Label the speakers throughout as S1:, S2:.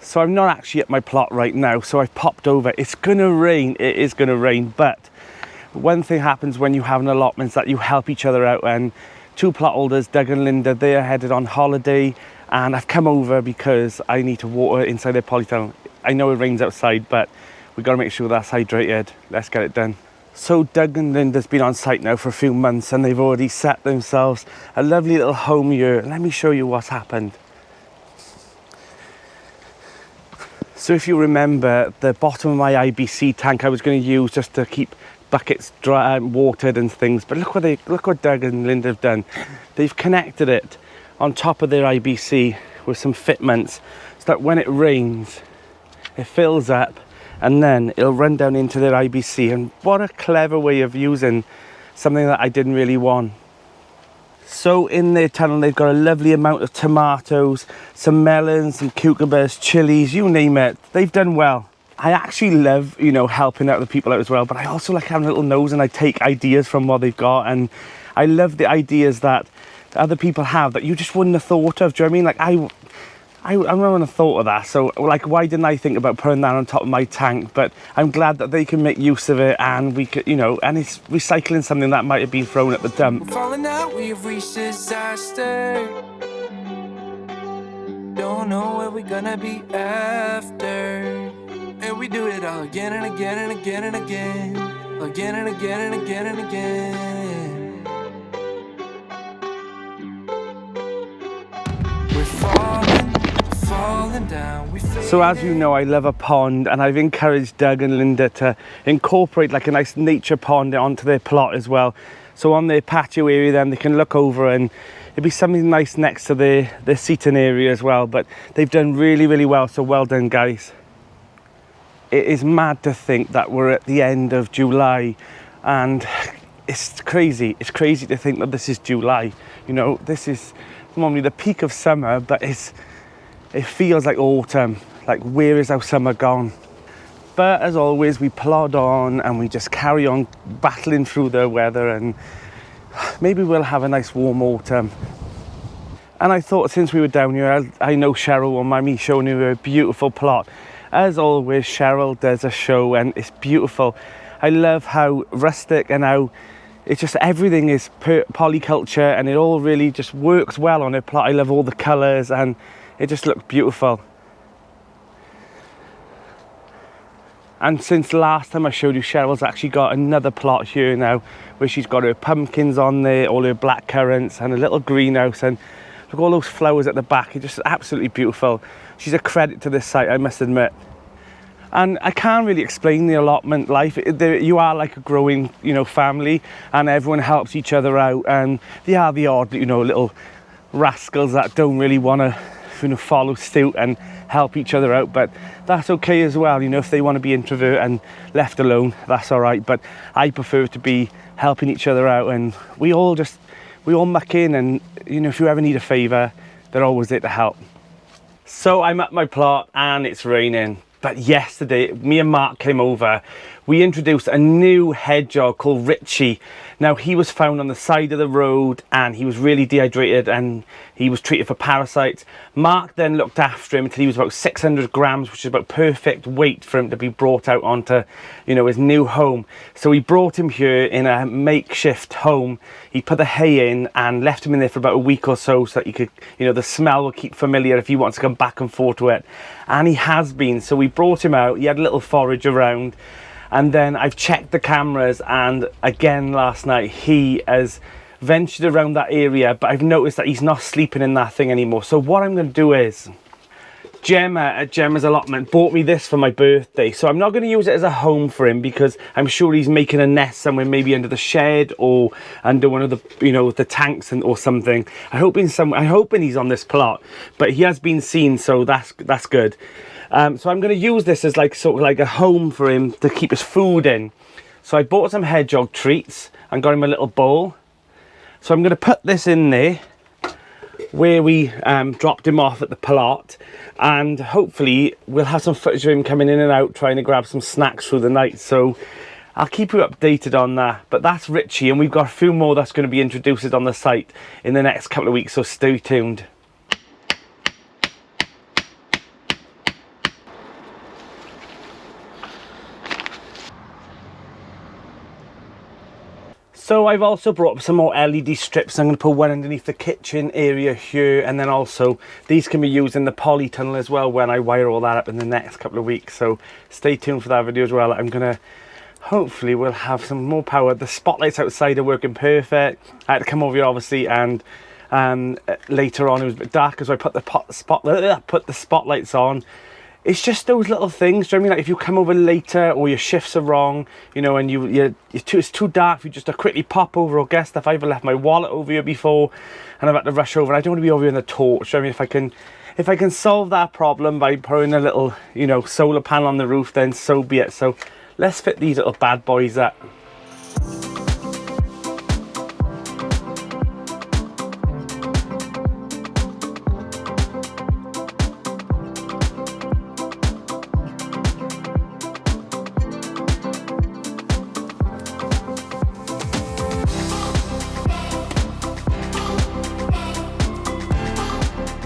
S1: So I'm not actually at my plot right now, so I've popped over. It's gonna rain, it is gonna rain, but one thing happens when you have an allotment is that you help each other out, and two plot holders, Doug and Linda, they are headed on holiday, and I've come over because I need to water inside their polytunnel. I know it rains outside, but we've got to make sure that's hydrated. Let's get it done. So Doug and Linda's been on site now for a few months, and they've already set themselves a lovely little home here. Let me show you what's happened. So if you remember, the bottom of my IBC tank I was going to use just to keep buckets dry, watered and things, but look what Doug and Linda have done. They've connected it on top of their IBC with some fitments so that when it rains it fills up and then it'll run down into their IBC. And what a clever way of using something that I didn't really want. So in their tunnel they've got a lovely amount of tomatoes, some melons, some cucumbers, chilies, you name it. They've done well. I actually love, you know, helping out the people out as well, but I also like having a little nose and I take ideas from what they've got, and I love the ideas that other people have that you just wouldn't have thought of. Do you know what I mean? Like I wouldn't have thought of that, so like why didn't I think about putting that on top of my tank? But I'm glad that they can make use of it, and we could, you know, and it's recycling something that might have been thrown at the dump.
S2: Falling out, we've reached disaster. Don't know where we're gonna be after. And we do it all again and again and again and again. Again and again and again and again. We're falling down.
S1: So as you know, I love a pond, and I've encouraged Doug and Linda to incorporate like a nice nature pond onto their plot as well. So on their patio area then they can look over, and it'd be something nice next to their seating area as well. But they've done really, really well, so well done guys. It is mad to think that we're at the end of July, and it's crazy. It's crazy to think that this is July. You know, this is normally the peak of summer, but it feels like autumn. Like, where is our summer gone? But as always, we plod on and we just carry on battling through the weather, and maybe we'll have a nice warm autumn. And I thought, since we were down here, I know Cheryl will mind me showing you a beautiful plot. As always, Cheryl does a show and it's beautiful. I love how rustic and how it's just everything is polyculture, and it all really just works well on her plot. I love all the colours and it just looks beautiful. And since last time I showed you, Cheryl's actually got another plot here now where she's got her pumpkins on there, all her black currants, and a little greenhouse, and look at all those flowers at the back. It's just absolutely beautiful. She's a credit to this site, I must admit. And I can't really explain the allotment life. You are like a growing, you know, family, and everyone helps each other out, and they are the odd, you know, little rascals that don't really want to, you know, follow suit and help each other out, but that's okay as well. You know, if they want to be introvert and left alone, that's all right. But I prefer to be helping each other out, and we all muck in, and you know, if you ever need a favor, they're always there to help. So I'm at my plot and it's raining, but yesterday me and Mark came over. We introduced a new hedgehog called Richie. Now, he was found on the side of the road and he was really dehydrated and he was treated for parasites. Mark then looked after him until he was about 600 grams, which is about perfect weight for him to be brought out onto, you know, his new home. So we brought him here in a makeshift home. He put the hay in and left him in there for about a week or so that he could, you know, the smell will keep familiar if he wants to come back and forth to it. And he has been. So we brought him out. He had a little forage around. And then I've checked the cameras, and again last night he has ventured around that area, but I've noticed that he's not sleeping in that thing anymore. So what I'm going to do is, Gemma at Gemma's Allotment bought me this for my birthday, so I'm not going to use it as a home for him because I'm sure he's making a nest somewhere, maybe under the shed or under one of the, you know, the tanks or something. I'm hoping he's on this plot, but he has been seen, so that's good. So I'm going to use this as like sort of like a home for him to keep his food in. So I bought some hedgehog treats and got him a little bowl. So I'm going to put this in there where we dropped him off at the plot, and hopefully we'll have some footage of him coming in and out trying to grab some snacks through the night. So I'll keep you updated on that. But that's Richie, and we've got a few more that's going to be introduced on the site in the next couple of weeks, so stay tuned. So I've also brought up some more LED strips. I'm going to put one underneath the kitchen area here, and then also these can be used in the polytunnel as well when I wire all that up in the next couple of weeks. So stay tuned for that video as well. I'm going to, hopefully we'll have some more power. The spotlights outside are working perfect. I had to come over here obviously, and later on it was a bit dark, so I put the spotlights on. It's just those little things. Do you know what I mean? Like if you come over later or your shifts are wrong, you know, and it's too dark for you just to quickly pop over or get stuff. I've left my wallet over here before and I've had to rush over, and I don't want to be over here in the torch. Do you know what I mean? If I can solve that problem by putting a little, you know, solar panel on the roof, then so be it. So let's fit these little bad boys up.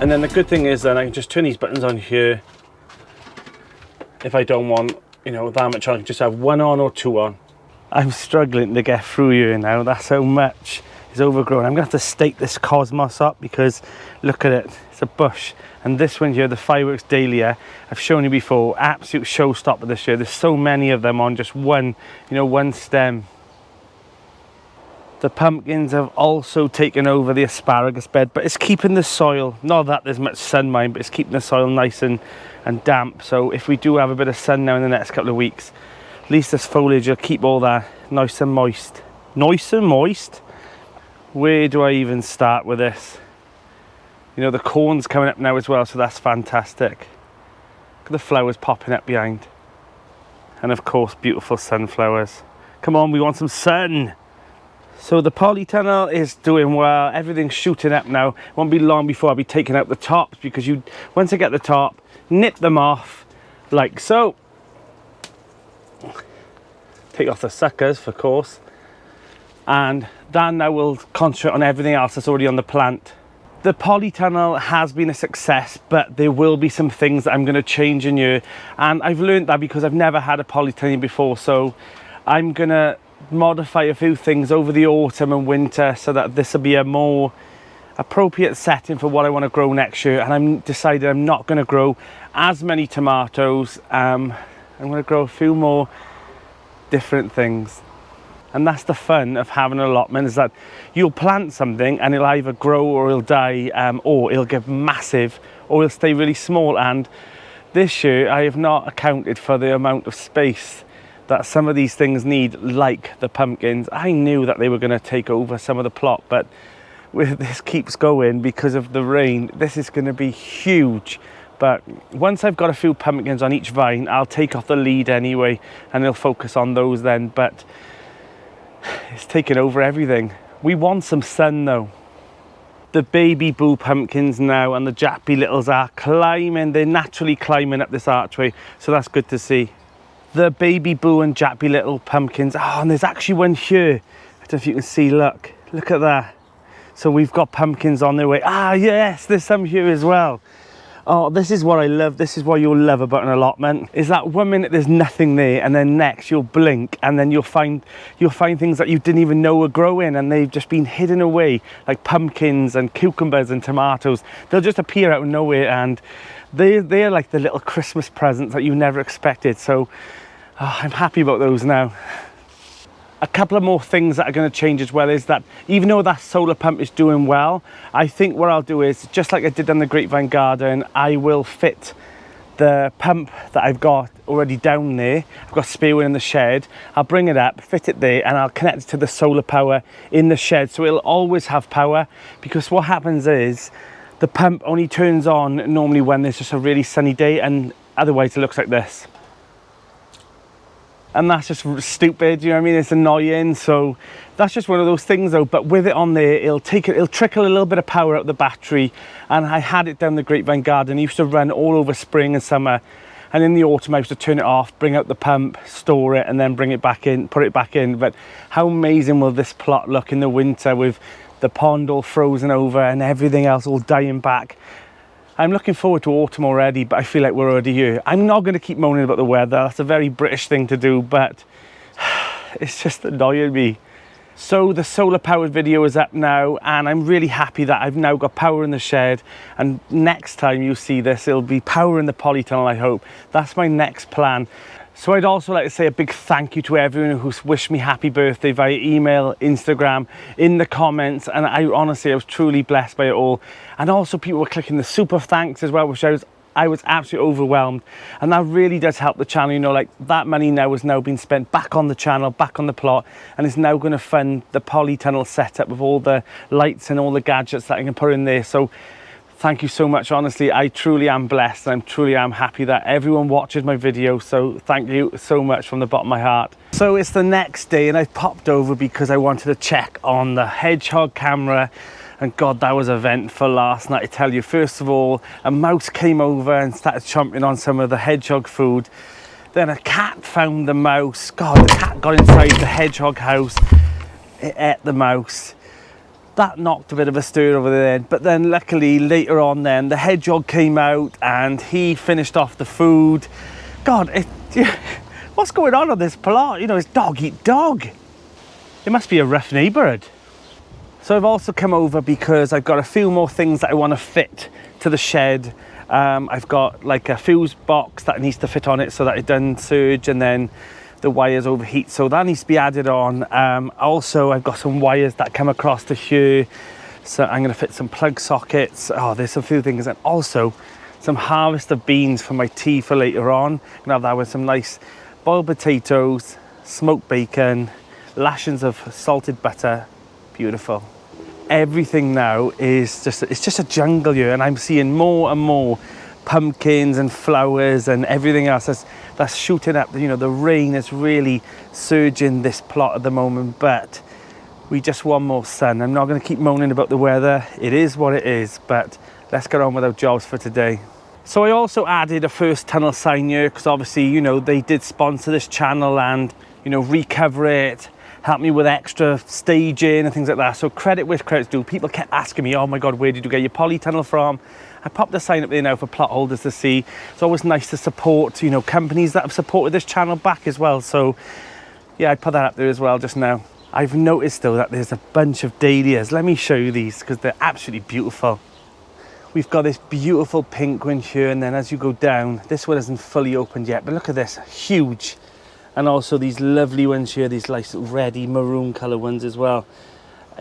S1: And then the good thing is that I can just turn these buttons on here. If I don't want, you know, that much on, I can just have one on or two on. I'm struggling to get through here now. That's how much is overgrown. I'm gonna have to stake this cosmos up because look at it, it's a bush. And this one here, the fireworks dahlia, I've shown you before, absolute showstopper this year. There's so many of them on just one, you know, one stem. The pumpkins have also taken over the asparagus bed, but it's keeping the soil, not that there's much sun mine, but it's keeping the soil nice and damp. So if we do have a bit of sun now in the next couple of weeks, at least this foliage will keep all that nice and moist. Nice and moist? Where do I even start with this? You know, the corn's coming up now as well, so that's fantastic. Look at the flowers popping up behind. And of course, beautiful sunflowers. Come on, we want some sun. So the polytunnel is doing well, everything's shooting up now. Won't be long before I'll be taking out the tops, because once I get the top, nip them off like so. Take off the suckers, of course. And then I will concentrate on everything else that's already on the plant. The polytunnel has been a success, but there will be some things that I'm going to change in here. And I've learned that because I've never had a polytunnel before, so I'm going to modify a few things over the autumn and winter so that this will be a more appropriate setting for what I want to grow next year. And I'm decided I'm not going to grow as many tomatoes. I'm going to grow a few more different things. And that's the fun of having an allotment, is that you'll plant something and it'll either grow or it'll die, or it'll get massive or it'll stay really small. And this year I have not accounted for the amount of space that some of these things need, like the pumpkins. I knew that they were going to take over some of the plot, but with this keeps going because of the rain, this is going to be huge. But once I've got a few pumpkins on each vine, I'll take off the lead anyway, and they'll focus on those then. But it's taking over everything. We want some sun though. The Babyboo pumpkins now and the Jappy Littles are climbing. They're naturally climbing up this archway, so that's good to see. The Babyboo and Jappy Little pumpkins. Oh, and there's actually one here. I don't know if you can see, look at that. So we've got pumpkins on their way. Ah, yes, there's some here as well. Oh, this is what I love. This is what you'll love about an allotment, is that 1 minute there's nothing there, and then next you'll blink and then you'll find things that you didn't even know were growing, and they've just been hidden away, like pumpkins and cucumbers and tomatoes. They'll just appear out of nowhere, and they're like the little Christmas presents that you never expected. So I'm happy about those now. A couple of more things that are going to change as well is that even though that solar pump is doing well, I think what I'll do is, just like I did on the Grapevine Garden, I will fit the pump that I've got already down there. I've got a spare one in the shed. I'll bring it up, fit it there, and I'll connect it to the solar power in the shed, so it'll always have power. Because what happens is the pump only turns on normally when there's just a really sunny day, and otherwise it looks like this. And that's just stupid, you know what I mean? It's annoying. So that's just one of those things though. But with it on there, it'll trickle a little bit of power out the battery. And I had it down the Grapevine Garden. It used to run all over spring and summer. And in the autumn, I used to turn it off, bring out the pump, store it, and then bring it back in, put it back in. But how amazing will this plot look in the winter with the pond all frozen over and everything else all dying back? I'm looking forward to autumn already, but I feel like we're already here. I'm not going to keep moaning about the weather. That's a very British thing to do, but it's just annoying me. So the solar powered video is up now, and I'm really happy that I've now got power in the shed, and next time you see this it'll be power in the polytunnel, I hope. That's my next plan. So I'd also like to say a big thank you to everyone who's wished me happy birthday via email, Instagram, in the comments, and I was truly blessed by it all. And also people were clicking the super thanks as well, which I was absolutely overwhelmed, and that really does help the channel. You know, like that money now has now been spent back on the channel, back on the plot, and it's now going to fund the polytunnel setup with all the lights and all the gadgets that I can put in there. So thank you so much. Honestly, I truly am blessed, and I truly am happy that everyone watches my video. So thank you so much from the bottom of my heart. So it's the next day, and I popped over because I wanted to check on the Hedgehog camera. And God, that was eventful last night, I tell you. First of all, a mouse came over and started chomping on some of the Hedgehog food. Then a cat found the mouse. God, the cat got inside the Hedgehog house. It ate the mouse. That knocked a bit of a stir over there. But then luckily later on then, the Hedgehog came out and he finished off the food. God, what's going on this plot? You know, it's dog eat dog. It must be a rough neighbourhood. So I've also come over because I've got a few more things that I want to fit to the shed. I've got like a fuse box that needs to fit on it so that it doesn't surge, and then the wires overheat, so that needs to be added on. Also, I've got some wires that come across to here, so I'm going to fit some plug sockets. Oh, there's a few things, and also some harvester beans for my tea for later on. I'm going to have that with some nice boiled potatoes, smoked bacon, lashings of salted butter. Beautiful. Everything now is just a jungle here, and I'm seeing more and more pumpkins and flowers and everything else that's shooting up. You know, the rain is really surging this plot at the moment, but we just want more sun. I'm not going to keep moaning about the weather. It is what it is, but let's get on with our jobs for today. So I also added a first tunnel sign here because obviously, you know, they did sponsor this channel and, you know, recover it, help me with extra staging and things like that. So credit where credit's due. People kept asking me, oh my God, where did you get your polytunnel from? I popped the sign up there now for plot holders to see. It's always nice to support, you know, companies that have supported this channel back as well. So yeah, I put that up there as well just now. I've noticed though that there's a bunch of dahlias. Let me show you these because they're absolutely beautiful. We've got this beautiful pink one here, and then as you go down, this one isn't fully opened yet, but look at this, huge. And also these lovely ones here, these nice reddy maroon colour ones as well,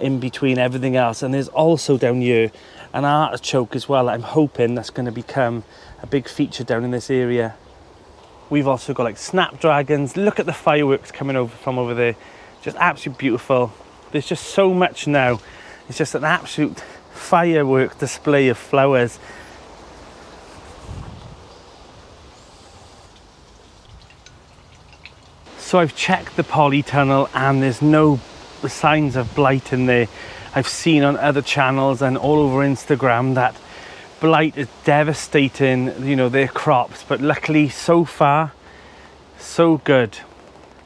S1: in between everything else. And there's also down here an artichoke as well. I'm hoping that's going to become a big feature down in this area. We've also got like snapdragons. Look at the fireworks coming over from over there. Just absolutely beautiful. There's just so much now. It's just an absolute firework display of flowers. So I've checked the polytunnel and there's no signs of blight in there. I've seen on other channels and all over Instagram that blight is devastating, you know, their crops, but luckily so far so good.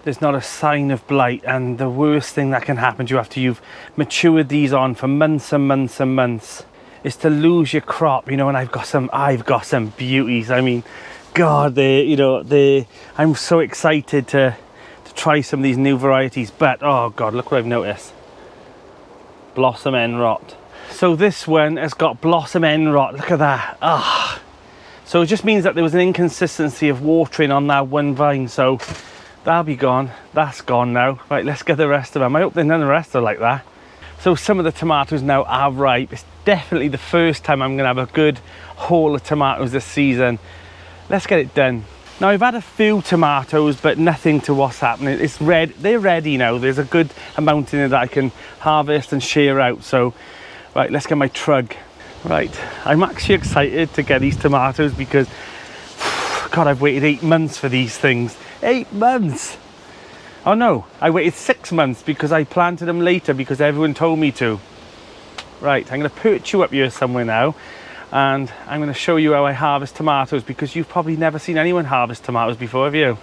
S1: There's not a sign of blight, and the worst thing that can happen to you after you've matured these on for months and months and months is to lose your crop, you know. And I've got some beauties. I mean, God, I'm so excited to try some of these new varieties, but oh God, look what I've noticed. Blossom end rot. So this one has got blossom end rot. Look at that. So it just means that there was an inconsistency of watering on that one vine, so that'll be gone. That's gone now. Right, let's get the rest of them. I hope none of the rest are like that. So some of the tomatoes now are ripe. It's definitely the first time I'm gonna have a good haul of tomatoes this season. Let's get it done. Now I've had a few tomatoes, but nothing to what's happening. It's red. They're ready now. There's a good amount in there that I can harvest and share out. So, right, let's get my trug. Right, I'm actually excited to get these tomatoes because, God, I've waited 8 months for these things. 8 months. Oh no, I waited 6 months because I planted them later because everyone told me to. Right, I'm going to perch you up here somewhere now, and I'm going to show you how I harvest tomatoes because you've probably never seen anyone harvest tomatoes before, have you?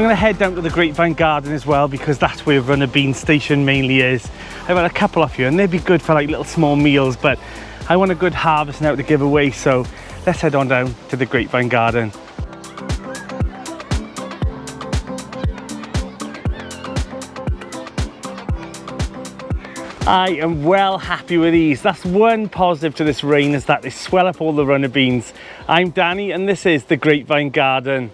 S1: going to head down to the Grapevine Garden as well, because that's where Runnerbeans station mainly is. I've had a couple off here and they'd be good for like little small meals, but I want a good harvest now to give away, so let's head on down to the Grapevine Garden. I am well happy with these. That's one positive to this rain, is that they swell up all the runner beans. I'm Danny and this is the Grapevine Garden.